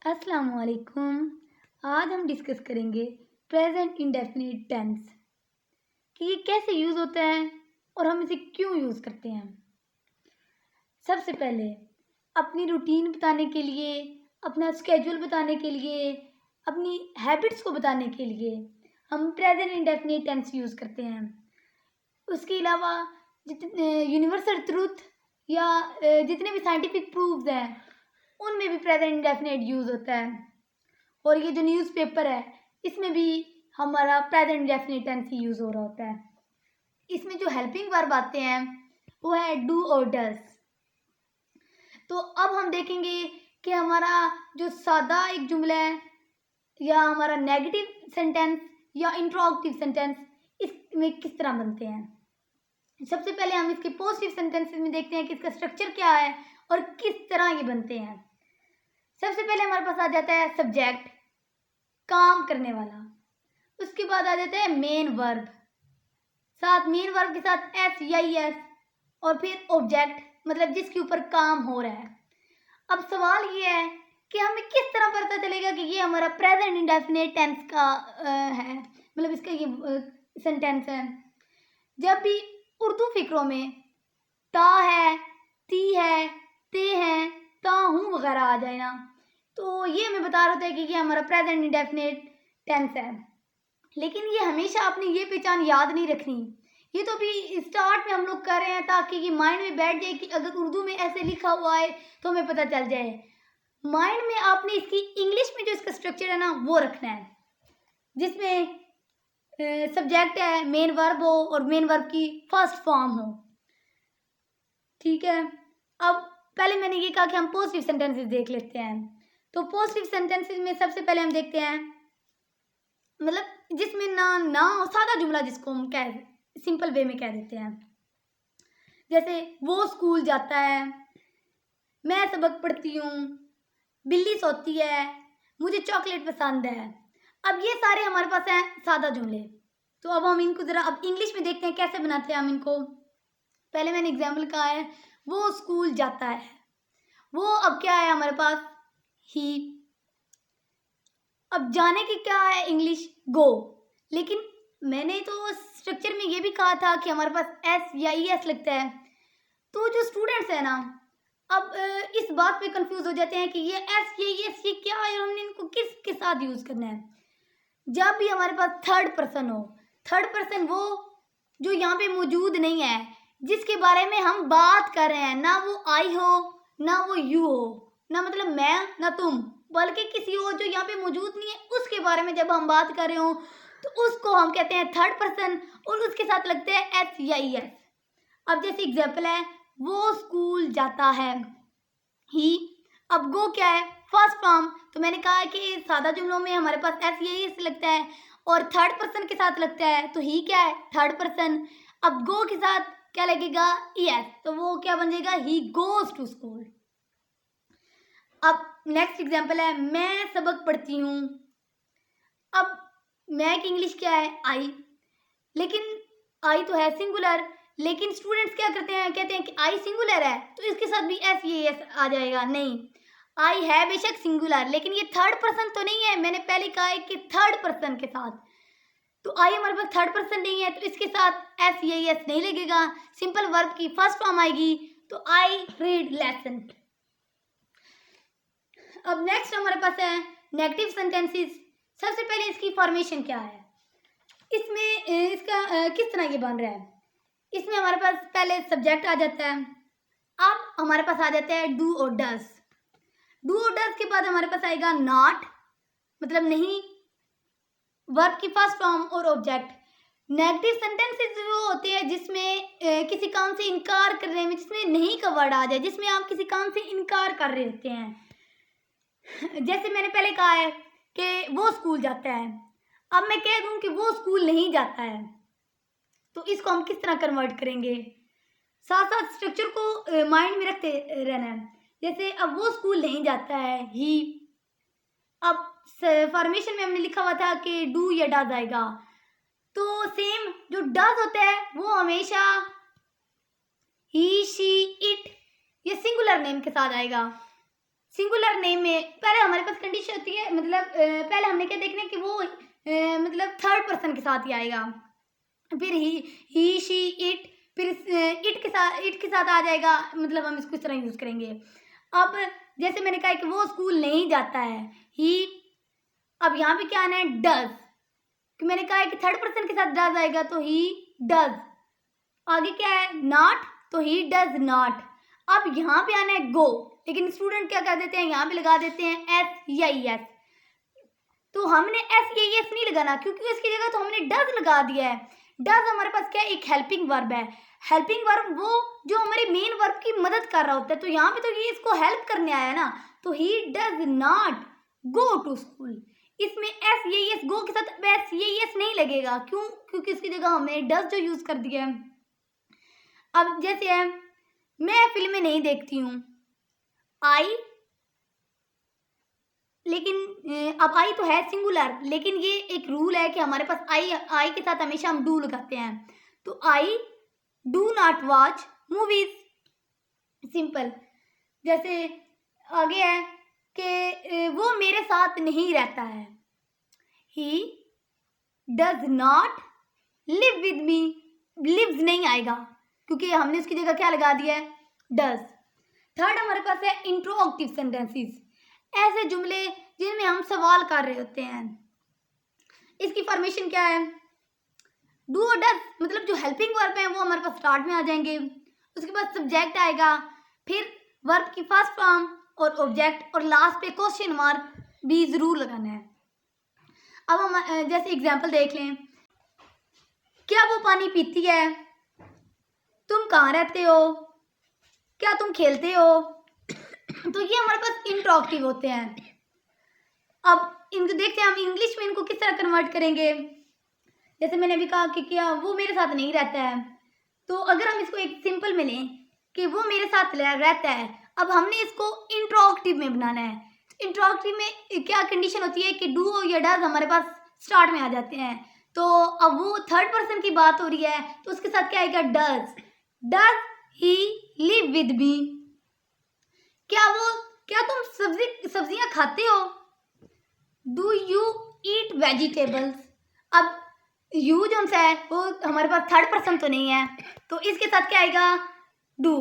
अस्सलाम वालेकुम। आज हम डिस्कस करेंगे प्रेजेंट इंडेफिनिट टेंस कि ये कैसे यूज़ होता है और हम इसे क्यों यूज़ करते हैं। सबसे पहले अपनी रूटीन बताने के लिए, अपना स्केड्यूल बताने के लिए, अपनी हैबिट्स को बताने के लिए हम प्रेजेंट इंडेफिनिट टेंस यूज़ करते हैं। उसके अलावा जितने यूनिवर्सल ट्रूथ या जितने भी साइंटिफिक प्रूफ्स हैं उनमें भी प्रेजेंट इंडेफिनिट यूज़ होता है। और ये जो न्यूज़पेपर है इसमें भी हमारा प्रेजेंट इंडेफिनिट टेंस ही यूज़ हो रहा होता है। इसमें जो हेल्पिंग वर्ब आते हैं वो है डू और डज। तो अब हम देखेंगे कि हमारा जो सादा एक जुमला है या हमारा नेगेटिव सेंटेंस या इंट्रोगेटिव सेंटेंस इसमें किस तरह बनते हैं। सबसे पहले हम इसके पॉजिटिव सेंटेंसेस में देखते हैं कि इसका स्ट्रक्चर क्या है और किस तरह ये बनते हैं। सबसे पहले हमारे पास आ जाता है सब्जेक्ट, काम करने वाला। उसके बाद आ जाता है मेन वर्ब, साथ मेन वर्ब के साथ एस या एस और फिर ऑब्जेक्ट मतलब जिसके ऊपर काम हो रहा है। अब सवाल ये है कि हमें किस तरह पता चलेगा कि ये हमारा प्रेजेंट इंडेफिनिट टेंस का है, मतलब इसका ये सेंटेंस है। जब भी उर्दू फिक्रों में ता है, ती है, ते है, ता हूँ वगैरह आ जाए ना, तो ये हमें बता रहा होता है कि ये हमारा प्रेजेंट इंडेफिनिट टेंस है। लेकिन ये हमेशा आपने ये पहचान याद नहीं रखनी। ये तो अभी स्टार्ट में हम लोग कर रहे हैं ताकि ये माइंड में बैठ जाए कि अगर उर्दू में ऐसे लिखा हुआ है तो हमें पता चल जाए। माइंड में आपने इसकी इंग्लिश में जो इसका स्ट्रक्चर है ना वो रखना है, जिसमें सब्जेक्ट है, मेन वर्ब हो और मेन वर्ब की फर्स्ट फॉर्म हो। ठीक है, अब पहले मैंने ये कहा कि हम पॉजिटिव सेंटेंसेस देख लेते हैं। तो पॉजिटिव सेंटेंसेस में सबसे पहले हम देखते हैं मतलब जिसमें ना हो, सादा जुमला जिसको हम सिंपल वे में कह देते हैं। जैसे वो स्कूल जाता है, मैं सबक पढ़ती हूँ, बिल्ली सोती है, मुझे चॉकलेट पसंद है। अब ये सारे हमारे पास हैं सादा जुमले। तो अब हम इनको ज़रा अब इंग्लिश में देखते हैं कैसे बनाते हैं हम इनको। पहले मैंने एग्जाम्पल कहा है वो स्कूल जाता है, वो अब क्या है हमारे पास ही। अब जाने की क्या है इंग्लिश गो, लेकिन मैंने तो स्ट्रक्चर में ये भी कहा था कि हमारे पास एस या ई एस लगता है। तो जो स्टूडेंट्स है ना अब इस बात पे कंफ्यूज हो जाते हैं कि ये एस ये क्या है और हमने इनको किसके साथ यूज़ करना है। जब भी हमारे पास थर्ड पर्सन हो, थर्ड पर्सन वो जो यहाँ पे मौजूद नहीं है, जिसके बारे में हम बात कर रहे हैं, ना वो आई हो ना वो यू हो, ना मतलब मैं ना तुम, बल्कि किसी और जो यहाँ पे मौजूद नहीं है उसके बारे में जब हम बात कर रहे हो तो उसको हम कहते हैं थर्ड पर्सन और उसके साथ लगते हैं एस या ई एस। अब जैसे एग्जाम्पल है वो स्कूल जाता है ही। अब गो क्या है फर्स्ट फॉर्म, तो मैंने कहा कि सादा जुमलों में हमारे पास एस या ई एस लगता है और थर्ड पर्सन के साथ लगता है, तो ही क्या है थर्ड पर्सन। अब गो के साथ क्या लगेगा ई एस, तो वो क्या बन जाएगा ही गोज टू स्कूल। अब नेक्स्ट एग्जाम्पल है मैं सबक पढ़ती हूँ। अब मैं की इंग्लिश क्या है आई, लेकिन आई तो है सिंगुलर, लेकिन स्टूडेंट्स क्या करते हैं कहते हैं कि आई सिंगुलर है तो इसके साथ भी एस ये एस आ जाएगा। नहीं, आई है बेशक सिंगुलर लेकिन ये थर्ड पर्सन तो नहीं है। मैंने पहले कहा है कि थर्ड पर्सन के साथ, तो आई हमारे पास थर्ड पर्सन नहीं है तो इसके साथ एस ये एस नहीं लगेगा। सिंपल वर्ब की फर्स्ट फॉर्म आएगी तो आई रीड लेसन। अब नेक्स्ट हमारे पास है नेगेटिव सेंटेंसेस। सबसे पहले इसकी फॉर्मेशन क्या है, इसमें इसका किस तरह ये बन रहा है। इसमें हमारे पास पहले सब्जेक्ट आ जाता है, अब हमारे पास आ जाता है डू और डज। डू और डज के बाद हमारे पास आएगा नॉट मतलब नहीं, वर्ब की फर्स्ट फॉर्म और ऑब्जेक्ट। नेगेटिव सेंटेंसेस वो होते हैं जिसमें किसी काम से इनकार कर रहे हैं, जिसमें नहीं का वर्ड आ जाए, जिसमें आप किसी काम से इनकार कर रहे होते हैं। जैसे मैंने पहले कहा है कि वो स्कूल जाता है, अब मैं कह दूं कि वो स्कूल नहीं जाता है, तो इसको हम किस तरह कन्वर्ट करेंगे। साथ साथ स्ट्रक्चर को माइंड में रखते रहना है। जैसे अब वो स्कूल नहीं जाता है ही, अब फॉर्मेशन में हमने लिखा हुआ था कि डू या डज आएगा, तो सेम जो डज होता है वो हमेशा ही शी इट ये सिंगुलर नेम के साथ आएगा। सिंगुलर नेम में पहले हमारे पास कंडीशन होती है, मतलब पहले हमने क्या देखना है कि वो मतलब थर्ड पर्सन के साथ ही आएगा, फिर ही शी इट, फिर इट के साथ आ जाएगा, मतलब हम इसको इस तरह यूज करेंगे। अब जैसे मैंने कहा कि वो स्कूल नहीं जाता है, ही, अब यहाँ पे क्या आना है, डज, कि मैंने कहा है कि थर्ड पर्सन के साथ डज आएगा तो ही डज। आगे क्या है, नॉट, तो ही डज नॉट। अब यहाँ पे आना है गो, लेकिन स्टूडेंट क्या कर देते हैं, यहाँ पे लगा देते हैं एस या ई एस। तो हमने एस या ई एस नहीं लगाना, क्योंकि इसकी जगह तो हमने डज लगा दिया है। डज हमारे पास क्या है, एक हेल्पिंग वर्ब है। हेल्पिंग वर्ब वो जो हमारे मेन वर्ब की मदद कर रहा होता है, तो यहाँ पे तो ये इसको हेल्प करने आया ना, तो he does not go to school. इसमें एस या ई एस, गो के साथ एस या ई एस नहीं लगेगा, क्यों, क्योंकि इसकी जगह हमने डज जो यूज कर दिया है। अब जैसे है, मैं फिल्में नहीं देखती हूँ, आई, लेकिन अब आई तो है सिंगुलर, लेकिन ये एक रूल है कि हमारे पास आई के साथ हमेशा हम डू लगाते हैं। तो I do not watch movies, simple. जैसे आगे है कि वो मेरे साथ नहीं रहता है, he does not live with me, lives नहीं आएगा क्योंकि हमने उसकी जगह क्या लगा दिया है, डज। थर्ड हमारे पास है इंट्रोगेटिव सेंटेंसेस, ऐसे जुमले जिनमें हम सवाल कर रहे होते हैं। इसकी फॉर्मेशन क्या है, डू और डज, मतलब जो हेल्पिंग वर्ब है वो हमारे पास स्टार्ट में आ जाएंगे, उसके बाद सब्जेक्ट आएगा, फिर वर्ब की फर्स्ट फॉर्म और ऑब्जेक्ट, और लास्ट पे क्वेश्चन मार्क भी जरूर लगाना है। अब हम जैसे एग्जांपल देख लें, क्या वो पानी पीती है, तुम कहाँ रहते हो, क्या तुम खेलते हो। तो ये हमारे पास इंट्रोगेटिव होते हैं। अब इनको देखते हैं हम इंग्लिश में इनको किस तरह कन्वर्ट करेंगे। जैसे मैंने अभी कहा कि क्या वो मेरे साथ नहीं रहता है, तो अगर हम इसको एक सिंपल में लें कि वो मेरे साथ रहता है, अब हमने इसको इंट्रोगेटिव में बनाना है। इंट्रोगेटिव में क्या कंडीशन होती है कि डू या डज हमारे पास स्टार्ट में आ जाते हैं, तो अब वो थर्ड पर्सन की बात हो रही है तो उसके साथ क्या आएगा, does. Does he live with मी, क्या तुम सब्जियां खाते हो, डू यू ईट वेजिटेबल्स। अब यू जो है वो हमारे पास थर्ड पर्सन तो नहीं है, तो इसके साथ क्या आएगा, डू।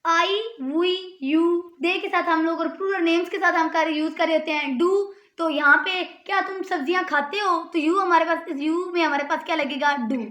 आई, वी, यू, दे के साथ हम लोग और प्लूरल नेम्स के साथ हम यूज कर रहे होते हैं डू। तो यहाँ पे क्या तुम सब्जियां खाते हो, तो यू हमारे पास, इस यू में हमारे पास क्या लगेगा, डू।